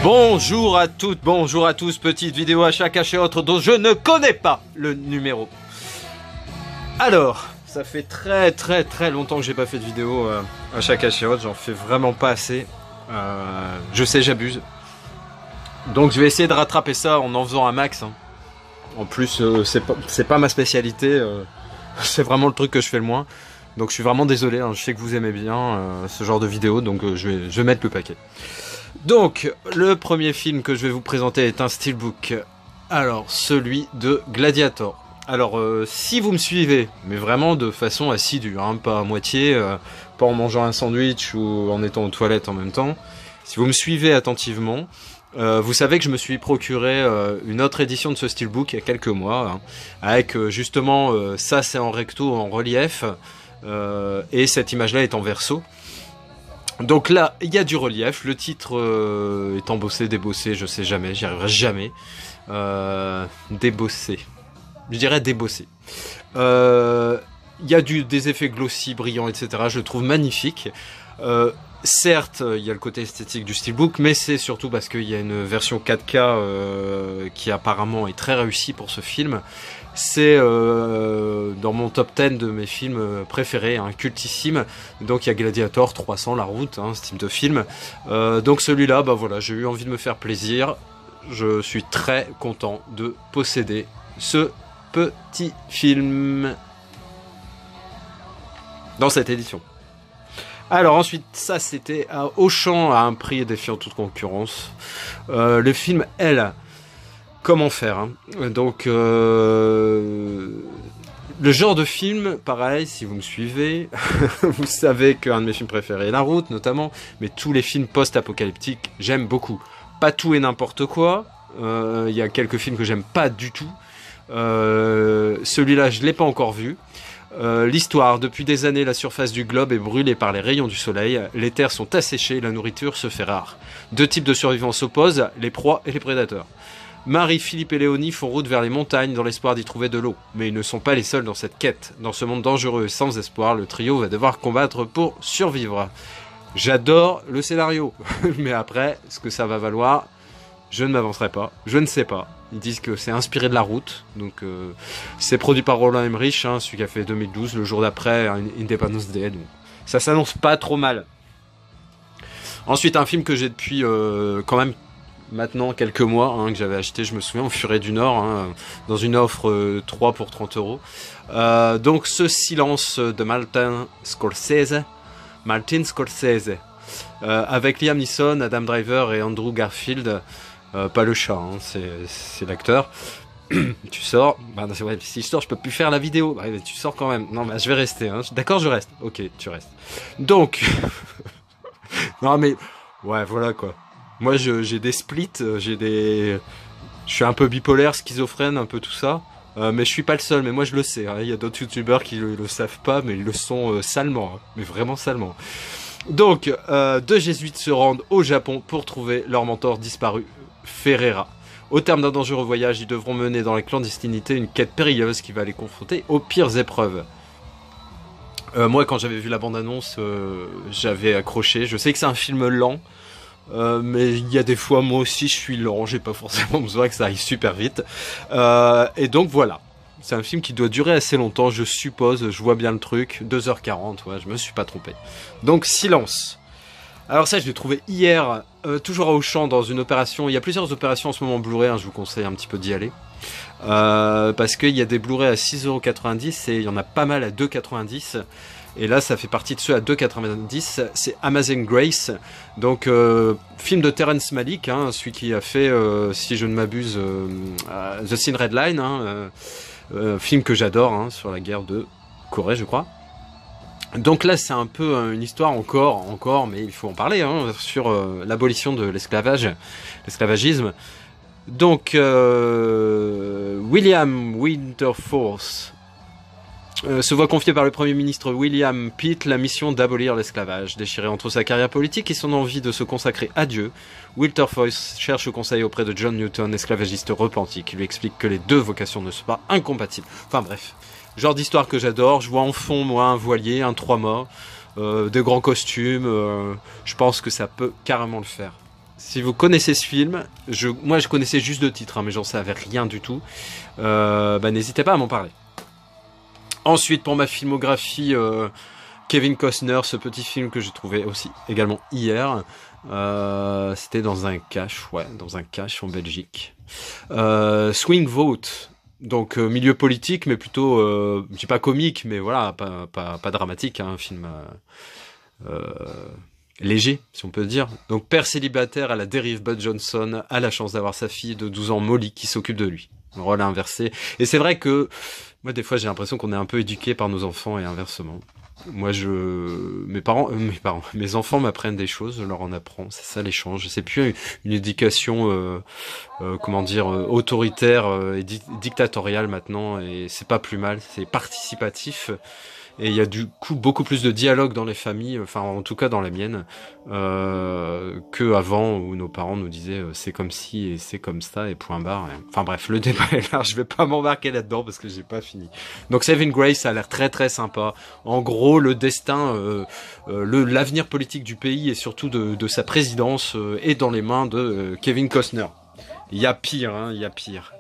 Bonjour à toutes, bonjour à tous, petite vidéo achat caché autre dont je ne connais pas le numéro. Alors, ça fait très longtemps que j'ai pas fait de vidéo achat caché autre, j'en fais vraiment pas assez. Je sais, j'abuse. Donc je vais essayer de rattraper ça en faisant un max. Hein. En plus, c'est pas ma spécialité, c'est vraiment le truc que je fais le moins. Donc je suis vraiment désolé, hein, je sais que vous aimez bien ce genre de vidéo, donc je vais mettre le paquet. Donc, le premier film que je vais vous présenter est un steelbook. Alors, celui de Gladiator. Alors, si vous me suivez, mais vraiment de façon assidue, hein, pas à moitié, pas en mangeant un sandwich ou en étant aux toilettes en même temps. Si vous me suivez attentivement, vous savez que je me suis procuré une autre édition de ce steelbook il y a quelques mois, hein, avec justement, ça c'est en recto, en relief, et cette image-là est en verso. Donc là, il y a du relief, le titre est embossé, débossé, je sais jamais, j'y arriverai jamais. Débossé, je dirais débossé. Il y a des effets glossy, brillants, etc. Je le trouve magnifique. Certes, il y a le côté esthétique du steelbook, mais c'est surtout parce qu'il y a une version 4K qui apparemment est très réussie pour ce film. C'est dans mon top 10 de mes films préférés, hein, cultissime. Donc il y a Gladiator, 300, La Route, hein, ce type de film. Donc celui-là, bah voilà, j'ai eu envie de me faire plaisir. Je suis très content de posséder ce petit film dans cette édition. Alors ensuite, ça c'était à Auchan à un prix défiant toute concurrence. Le film Elle. Comment faire, hein. Donc le genre de film, pareil, si vous me suivez, vous savez qu'un de mes films préférés est La Route notamment, mais tous les films post-apocalyptiques, j'aime beaucoup. Pas tout et n'importe quoi, y a quelques films que j'aime pas du tout. Celui-là, je l'ai pas encore vu. L'histoire, depuis des années, la surface du globe est brûlée par les rayons du soleil, les terres sont asséchées, la nourriture se fait rare. Deux types de survivants s'opposent, les proies et les prédateurs. Marie, Philippe et Léonie font route vers les montagnes dans l'espoir d'y trouver de l'eau. Mais ils ne sont pas les seuls dans cette quête. Dans ce monde dangereux et sans espoir, le trio va devoir combattre pour survivre. J'adore le scénario. Mais après, ce que ça va valoir, je ne m'avancerai pas. Je ne sais pas. Ils disent que c'est inspiré de La Route. Donc c'est produit par Roland Emmerich, hein, celui qui a fait 2012, le jour d'après Independence Day. Donc ça s'annonce pas trop mal. Ensuite, un film que j'ai depuis quand même maintenant quelques mois, hein, que j'avais acheté, je me souviens, au Furet du Nord, hein, dans une offre 3 pour 30 €. Donc ce silence de Martin Scorsese, avec Liam Neeson, Adam Driver et Andrew Garfield, pas le chat, hein, c'est l'acteur. Tu sors, bah, c'est vrai, si je sors je peux plus faire la vidéo, bah, tu sors quand même, non bah, je vais rester, hein. D'accord, je reste, ok, tu restes. Donc, non mais, ouais voilà quoi. Moi j'ai des splits, je suis un peu bipolaire, schizophrène, un peu tout ça. Mais je suis pas le seul, mais moi je le sais. Hein. Il y a d'autres youtubeurs qui le savent pas, mais ils le sont salement. Hein. Mais vraiment salement. Donc, deux jésuites se rendent au Japon pour trouver leur mentor disparu, Ferreira. Au terme d'un dangereux voyage, ils devront mener dans la clandestinité une quête périlleuse qui va les confronter aux pires épreuves. Moi quand j'avais vu la bande-annonce, j'avais accroché. Je sais que c'est un film lent. Mais il y a des fois moi aussi je suis lent, j'ai pas forcément besoin que ça aille super vite, et donc voilà, c'est un film qui doit durer assez longtemps je suppose, je vois bien le truc, 2h40, ouais, je me suis pas trompé. Donc Silence, alors ça je l'ai trouvé hier, toujours à Auchan dans une opération, il y a plusieurs opérations en ce moment Blu-ray, hein, je vous conseille un petit peu d'y aller, parce qu'il y a des Blu-ray à 6,90 € et il y en a pas mal à 2,90 €. Et là, ça fait partie de ceux à 2,90. C'est Amazing Grace. Donc, film de Terrence Malick, hein, celui qui a fait, si je ne m'abuse, The Thin Red Line. Hein, film que j'adore, hein, sur la guerre de Corée, je crois. Donc là, c'est un peu une histoire encore, mais il faut en parler, hein, sur l'abolition de l'esclavagisme. Donc, William Wilberforce se voit confier par le Premier ministre William Pitt la mission d'abolir l'esclavage. Déchiré entre sa carrière politique et son envie de se consacrer à Dieu, Wilberforce cherche conseil auprès de John Newton, esclavagiste repenti, qui lui explique que les deux vocations ne sont pas incompatibles. Enfin bref, Genre d'histoire que j'adore. Je vois en fond, moi, un voilier, un 3-mâts, des grands costumes. Je pense que ça peut carrément le faire. Si vous connaissez ce film, moi je connaissais juste de titre, hein, mais j'en savais rien du tout. N'hésitez pas à m'en parler. Ensuite, pour ma filmographie, Kevin Costner, ce petit film que j'ai trouvé aussi également hier. C'était dans un cache, en Belgique. Swing Vote, donc milieu politique, mais plutôt, je dis pas comique, mais voilà, pas dramatique, hein, un film léger, si on peut dire. Donc père célibataire à la dérive, Bud Johnson a la chance d'avoir sa fille de 12 ans, Molly, qui s'occupe de lui. Le rôle inversé. Et c'est vrai que moi, des fois, j'ai l'impression qu'on est un peu éduqué par nos enfants et inversement. Moi, mes enfants m'apprennent des choses, je leur en apprends. C'est ça l'échange. C'est plus une éducation, autoritaire et dictatoriale maintenant. Et c'est pas plus mal. C'est participatif. Et il y a du coup beaucoup plus de dialogue dans les familles, enfin en tout cas dans la mienne, que avant où nos parents nous disaient c'est comme ci et c'est comme ça et point barre. Enfin bref, le débat est là, je vais pas m'embarquer là-dedans parce que j'ai pas fini. Donc Saving Grace, ça a l'air très très sympa. En gros, le destin, l'avenir politique du pays et surtout de sa présidence est dans les mains de Kevin Costner. Il y a pire, il y a pire.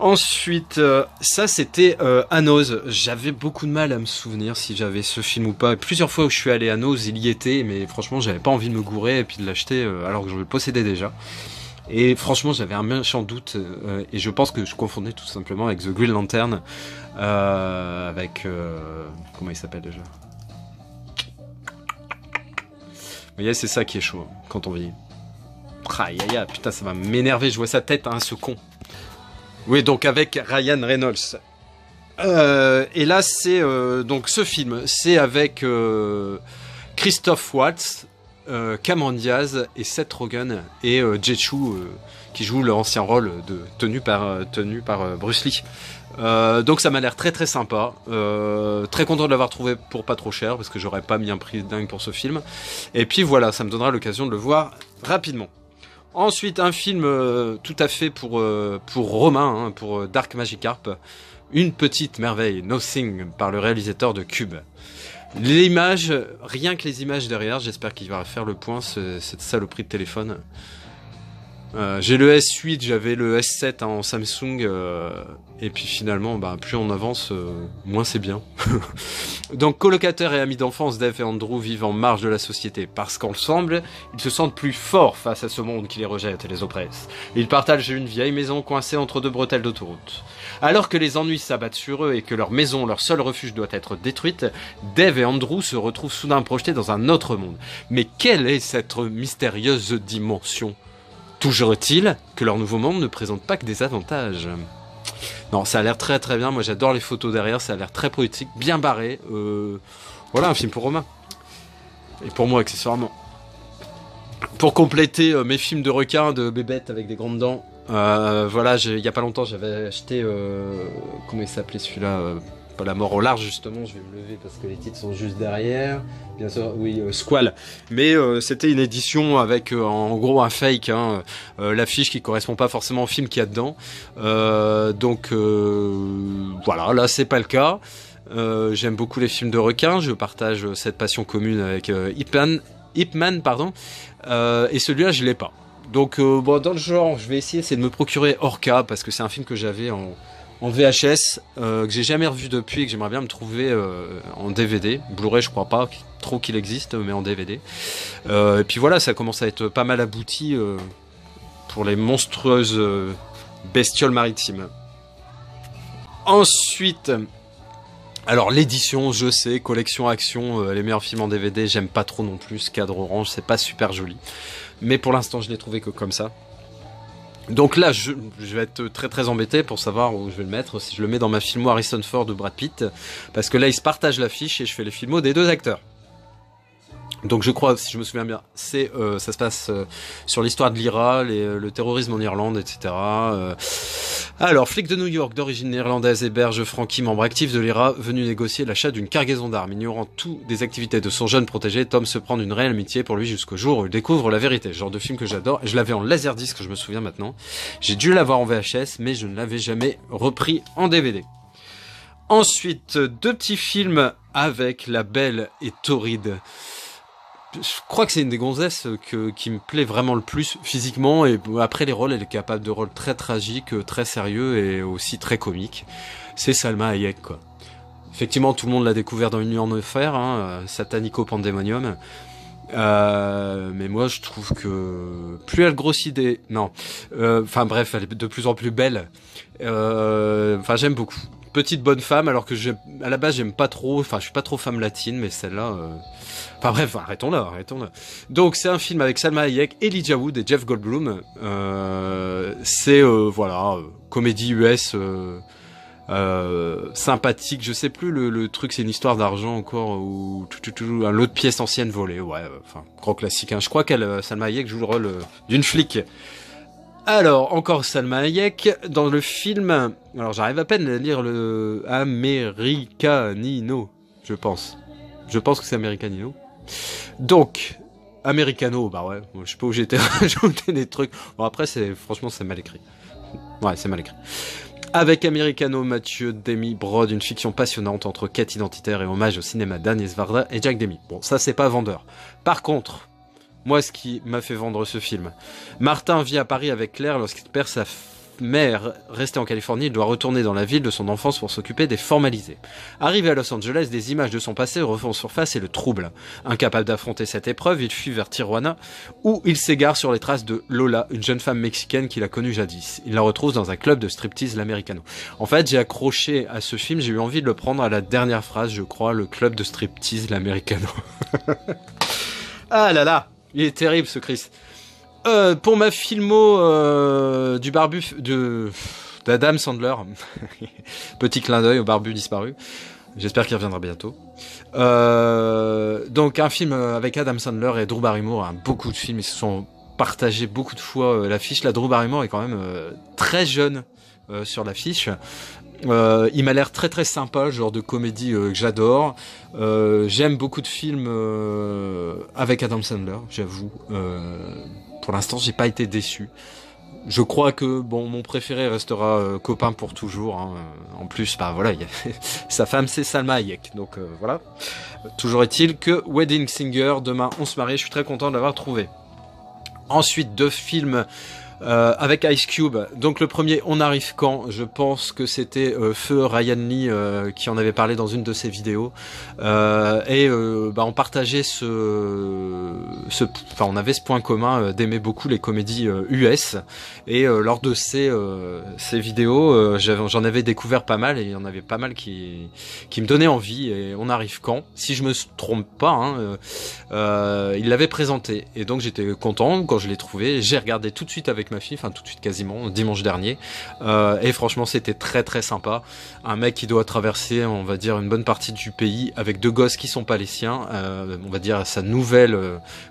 Ensuite, ça c'était à Nose. J'avais beaucoup de mal à me souvenir si j'avais ce film ou pas. Plusieurs fois où je suis allé à Nose, il y était, mais franchement, j'avais pas envie de me gourer et puis de l'acheter alors que je le possédais déjà. Et franchement, j'avais un méchant doute et je pense que je confondais tout simplement avec The Green Lantern, avec comment il s'appelle déjà. Vous voyez, c'est ça qui est chaud quand on vit. Aïe aïe aïe, putain, ça va m'énerver. Je vois sa tête, hein, ce con. Oui, donc avec Ryan Reynolds. Et là, c'est donc ce film, c'est avec Christophe Waltz, Cameron Diaz et Seth Rogen et Jechu qui joue l'ancien rôle tenu par Bruce Lee. Donc ça m'a l'air très très sympa. Très content de l'avoir trouvé pour pas trop cher parce que j'aurais pas mis un prix dingue pour ce film. Et puis voilà, ça me donnera l'occasion de le voir rapidement. Ensuite, un film tout à fait pour Romain, hein, pour Dark Magikarp, Une petite merveille, Nothing, par le réalisateur de Cube. L'image, rien que les images derrière, j'espère qu'il va faire le point, cette saloperie de téléphone. J'ai le S8, j'avais le S7 en Samsung, et puis finalement, plus on avance, moins c'est bien. Donc colocataires et amis d'enfance, Dave et Andrew vivent en marge de la société, parce qu'ensemble, ils se sentent plus forts face à ce monde qui les rejette et les oppresse. Ils partagent une vieille maison coincée entre deux bretelles d'autoroute. Alors que les ennuis s'abattent sur eux et que leur maison, leur seul refuge, doit être détruite, Dave et Andrew se retrouvent soudain projetés dans un autre monde. Mais quelle est cette mystérieuse dimension ? Toujours-il que leur nouveau monde ne présente pas que des avantages. Non, ça a l'air très très bien. Moi, j'adore les photos derrière. Ça a l'air très poétique, bien barré. Voilà, un film pour Romain. Et pour moi, accessoirement. Pour compléter mes films de requins, de bébêtes avec des grandes dents, voilà, il y a pas longtemps, j'avais acheté... comment il s'appelait celui-là pas La mort au large, justement. Je vais me lever parce que les titres sont juste derrière. Bien sûr, oui, Squall. Mais c'était une édition avec en gros un fake, hein, l'affiche qui correspond pas forcément au film qu'il y a dedans. Donc voilà, là c'est pas le cas. J'aime beaucoup les films de requins. Je partage cette passion commune avec Ip Man, pardon. Et celui-là, je l'ai pas. Donc dans le genre, je vais essayer de me procurer Orca parce que c'est un film que j'avais en VHS, que j'ai jamais revu depuis et que j'aimerais bien me trouver en DVD. Blu-ray, je crois pas trop qu'il existe, mais en DVD. Et puis voilà, ça commence à être pas mal abouti pour les monstrueuses bestioles maritimes. Ensuite, alors l'édition, je sais, collection action, les meilleurs films en DVD, j'aime pas trop non plus. Cadre orange, c'est pas super joli. Mais pour l'instant, je l'ai trouvé que comme ça. Donc là, je vais être très très embêté pour savoir où je vais le mettre, si je le mets dans ma filmo Harrison Ford ou Brad Pitt, parce que là, ils se partagent l'affiche et je fais les filmos des deux acteurs. Donc je crois, si je me souviens bien, ça se passe sur l'histoire de l'IRA, le terrorisme en Irlande, etc. Alors, flic de New York d'origine néerlandaise héberge Frankie, membre actif de l'IRA, venu négocier l'achat d'une cargaison d'armes. Ignorant tout des activités de son jeune protégé, Tom se prend d'une réelle amitié pour lui jusqu'au jour où il découvre la vérité. Genre de film que j'adore. Je l'avais en laserdisc, je me souviens maintenant. J'ai dû l'avoir en VHS, mais je ne l'avais jamais repris en DVD. Ensuite, 2 petits films avec la belle et torride. Je crois que c'est une des gonzesses qui me plaît vraiment le plus physiquement, et après les rôles, elle est capable de rôles très tragiques, très sérieux et aussi très comiques. C'est Salma Hayek, quoi. Effectivement, tout le monde l'a découvert dans Une nuit en enfer, hein, Satanico Pandemonium. Mais moi, je trouve que plus elle grossit enfin bref, elle est de plus en plus belle. Enfin, j'aime beaucoup. Petite bonne femme, alors que à la base j'aime pas trop, enfin je suis pas trop femme latine, mais celle-là, enfin bref, arrêtons là. Donc c'est un film avec Salma Hayek, Elijah Wood et Jeff Goldblum. C'est voilà, comédie US sympathique. Je sais plus le truc, c'est une histoire d'argent encore ou un lot de pièces anciennes volées. Ouais, enfin grand classique. Hein. Je crois Salma Hayek joue le rôle d'une flic. Alors, encore Salma Hayek, dans le film, alors j'arrive à peine à lire le Americanino, je pense. Je pense que c'est Americanino. Donc, Americano, bah ouais, je sais pas où j'ai été rajouter des trucs. Bon après, franchement, c'est mal écrit. Ouais, c'est mal écrit. Avec Americano, Mathieu Demy brode une fiction passionnante entre quête identitaire et hommage au cinéma d'Agnès Varda et Jack Demy. Bon, ça c'est pas vendeur. Par contre... moi, ce qui m'a fait vendre ce film. Martin vit à Paris avec Claire lorsqu'il perd sa mère restée en Californie. Il doit retourner dans la ville de son enfance pour s'occuper des formalités. Arrivé à Los Angeles, des images de son passé refont surface et le troublent. Incapable d'affronter cette épreuve, il fuit vers Tijuana, où il s'égare sur les traces de Lola, une jeune femme mexicaine qu'il a connue jadis. Il la retrouve dans un club de striptease l'Americano. En fait, j'ai accroché à ce film, j'ai eu envie de le prendre à la dernière phrase, je crois, le club de striptease l'Americano. Ah là là! Il est terrible ce Chris. Pour ma filmo du barbu d'Adam Sandler, petit clin d'œil au barbu disparu. J'espère qu'il reviendra bientôt. Donc un film avec Adam Sandler et Drew Barrymore. Hein, beaucoup de films, ils se sont partagés beaucoup de fois l'affiche. La Drew Barrymore est quand même très jeune sur l'affiche. Il m'a l'air très très sympa, genre de comédie que j'adore. J'aime beaucoup de films avec Adam Sandler, j'avoue. Pour l'instant, j'ai pas été déçu. Je crois que bon, mon préféré restera Copain pour toujours. Hein. En plus, bah voilà, sa femme c'est Salma Hayek, donc voilà. Toujours est-il que Wedding Singer, demain on se marie. Je suis très content de l'avoir trouvé. Ensuite, 2 films. Avec Ice Cube, donc le premier On arrive quand, je pense que c'était Feu Ryan Lee qui en avait parlé dans une de ses vidéos, on partageait on avait ce point commun d'aimer beaucoup les comédies US, et lors de ces vidéos j'en avais découvert pas mal, et il y en avait pas mal qui me donnaient envie. Et On arrive quand, si je me trompe pas, hein, il l'avait présenté, et donc j'étais content quand je l'ai trouvé. J'ai regardé tout de suite avec ma fille, enfin tout de suite quasiment, dimanche dernier, et franchement c'était très très sympa. Un mec qui doit traverser, on va dire, une bonne partie du pays avec 2 gosses qui sont pas les siens, on va dire sa nouvelle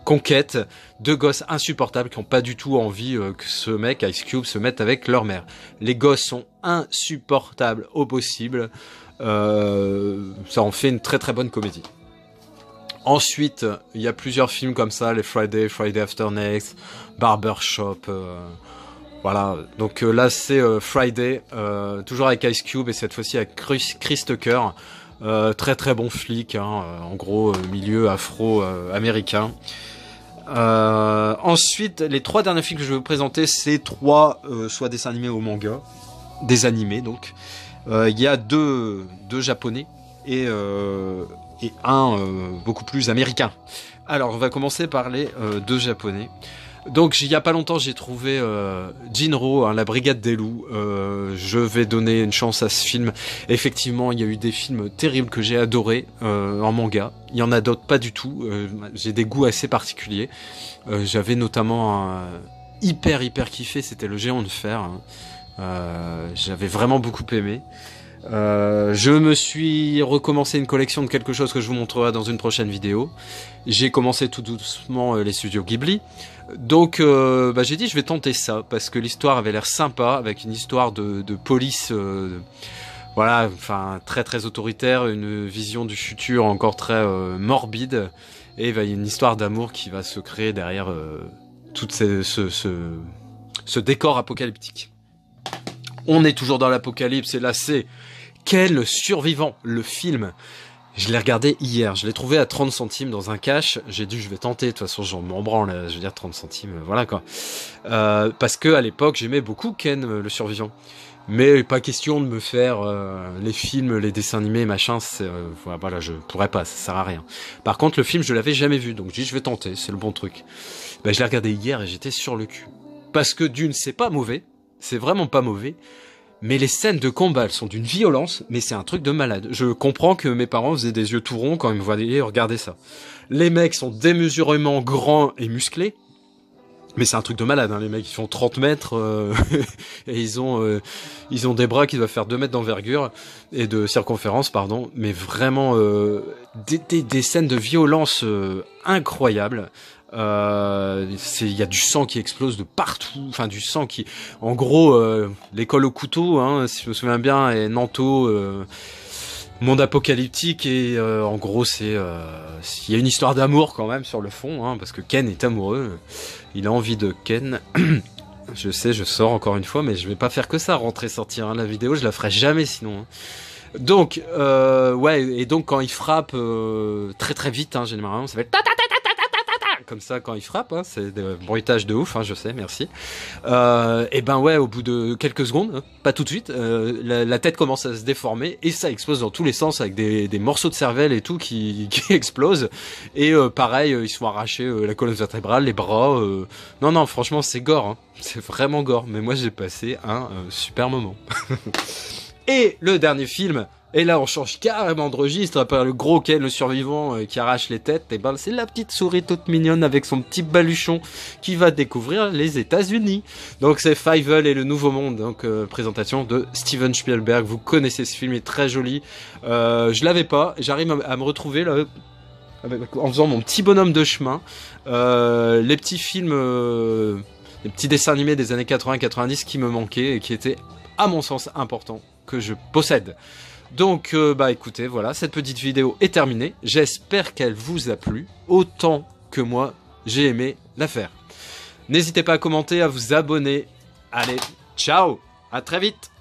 conquête, 2 gosses insupportables qui ont pas du tout envie que ce mec, Ice Cube, se mette avec leur mère. Les gosses sont insupportables au possible, ça en fait une très très bonne comédie. Ensuite, il y a plusieurs films comme ça, les Friday After Next, Barbershop, voilà. Donc là c'est Friday, toujours avec Ice Cube, et cette fois-ci avec Chris Tucker, très très bon flic, hein, en gros milieu afro-américain. Ensuite, les 3 derniers films que je vais vous présenter, c'est 3 soit dessins animés ou manga, des animés donc. Il y a 2 japonais et un beaucoup plus américain. Alors on va commencer par les 2 japonais. Donc il y a pas longtemps j'ai trouvé Jinro, hein, la Brigade des loups. Je vais donner une chance à ce film. Effectivement, il y a eu des films terribles que j'ai adorés en manga. Il y en a d'autres pas du tout. J'ai des goûts assez particuliers. J'avais notamment hyper kiffé, c'était Le Géant de Fer. Hein. J'avais vraiment beaucoup aimé. Je me suis recommencé une collection de quelque chose que je vous montrerai dans une prochaine vidéo. J'ai commencé tout doucement les studios Ghibli. Donc j'ai dit je vais tenter ça parce que l'histoire avait l'air sympa avec une histoire de police voilà, enfin très très autoritaire, une vision du futur encore très morbide et il y a une histoire d'amour qui va se créer derrière tout ce décor apocalyptique. On est toujours dans l'apocalypse et là c'est Quel survivant, le film. Je l'ai regardé hier, je l'ai trouvé à 30 centimes dans un cash, j'ai dit je vais tenter, de toute façon j'en m'en branle, je veux dire 30 centimes, voilà quoi. Parce que à l'époque j'aimais beaucoup Ken, le survivant. Mais pas question de me faire les films, les dessins animés, machin, voilà, je pourrais pas, ça sert à rien. Par contre le film je l'avais jamais vu, donc je dis je vais tenter, c'est le bon truc. Je l'ai regardé hier et j'étais sur le cul. Parce que d'une, c'est pas mauvais, c'est vraiment pas mauvais. Mais les scènes de combat, elles sont d'une violence, mais c'est un truc de malade. Je comprends que mes parents faisaient des yeux tout ronds quand ils me voyaient regarder ça. Les mecs sont démesurément grands et musclés, mais c'est un truc de malade, hein. Les mecs ils font 30 mètres et ils ont des bras qui doivent faire 2 mètres d'envergure et de circonférence, pardon. Mais vraiment des scènes de violence incroyables. Il y a du sang qui explose de partout, enfin du sang qui, en gros, l'école au couteau, hein, si je me souviens bien, et Nanto, monde apocalyptique et en gros il y a une histoire d'amour quand même sur le fond, hein, parce que Ken est amoureux, il a envie de Ken. Je sais, je sors encore une fois, mais je vais pas faire que ça, rentrer sortir, hein, la vidéo, je la ferai jamais sinon. Hein. Donc ouais, et donc quand il frappe très très vite, hein, généralement ça fait comme ça quand il frappe, hein, c'est des bruitages de ouf, hein, je sais, merci. Et ben ouais, au bout de quelques secondes, hein, pas tout de suite, la tête commence à se déformer et ça explose dans tous les sens avec des morceaux de cervelle et tout qui explosent. Et pareil, ils se font arracher la colonne vertébrale, les bras. Non, franchement, c'est gore, hein. C'est vraiment gore. Mais moi, j'ai passé un super moment. Et le dernier film. Et là, on change carrément de registre. Après le gros Ken, le survivant, qui arrache les têtes, et ben c'est la petite souris toute mignonne avec son petit baluchon qui va découvrir les États-Unis. Donc c'est Fievel et le Nouveau Monde. Donc présentation de Steven Spielberg. Vous connaissez ce film, il est très joli. Je l'avais pas. J'arrive à me retrouver là en faisant mon petit bonhomme de chemin. Les petits films, les petits dessins animés des années 80-90 qui me manquaient et qui étaient, à mon sens, importants que je possède. Donc écoutez, voilà, cette petite vidéo est terminée. J'espère qu'elle vous a plu autant que moi j'ai aimé la faire. N'hésitez pas à commenter, à vous abonner. Allez, ciao, à très vite.